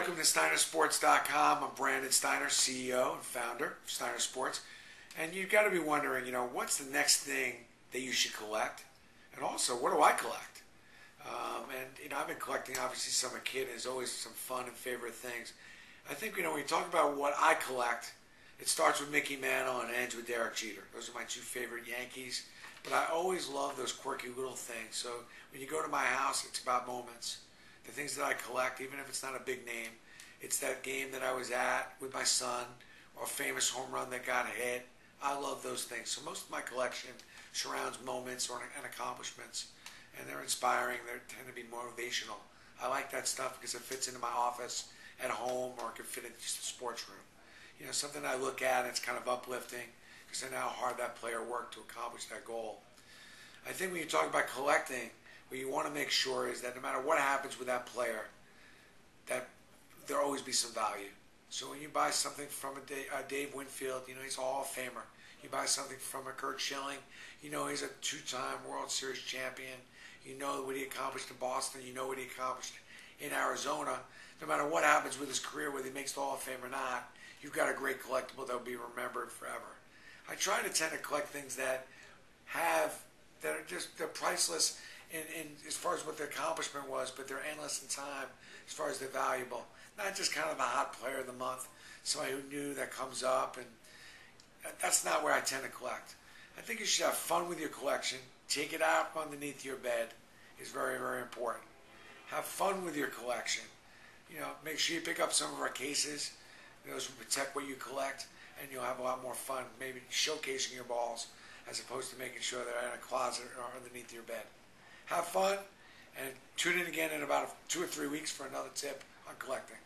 Welcome to SteinerSports.com. I'm Brandon Steiner, CEO and founder of Steiner Sports. And you've got to be wondering, what's the next thing that you should collect? And also, what do I collect? I've been collecting, obviously, since I'm a kid, and there's always some fun and favorite things. I think, when you talk about what I collect, it starts with Mickey Mantle and ends with Derek Jeter. Those are my two favorite Yankees. But I always love those quirky little things. So when you go to my house, it's about moments. The things that I collect, even if it's not a big name, it's that game that I was at with my son or a famous home run that got hit. I love those things. So most of my collection surrounds moments and accomplishments, and they're inspiring. They tend to be motivational. I like that stuff because it fits into my office at home, or it could fit into just a sports room. Something I look at and it's kind of uplifting because I know how hard that player worked to accomplish that goal. I think when you talk about collecting, what you want to make sure is that no matter what happens with that player, that there'll always be some value. So when you buy something from a Dave Winfield, he's a Hall of Famer. You buy something from a Kurt Schilling, he's a two-time World Series champion. You know what he accomplished in Boston. You know what he accomplished in Arizona. No matter what happens with his career, whether he makes the Hall of Fame or not, you've got a great collectible that will be remembered forever. I try to tend to collect things that they're priceless in as far as what the accomplishment was, but they're endless in time as far as they're valuable. Not just kind of the hot player of the month, somebody who knew that comes up, and that's not where I tend to collect. I think you should have fun with your collection. Take it out underneath your bed is very, very important. Have fun with your collection. Make sure you pick up some of our cases. Those will protect what you collect, and you'll have a lot more fun maybe showcasing your balls as opposed to making sure they're in a closet or underneath your bed. Have fun, and tune in again in about 2 or 3 weeks for another tip on collecting.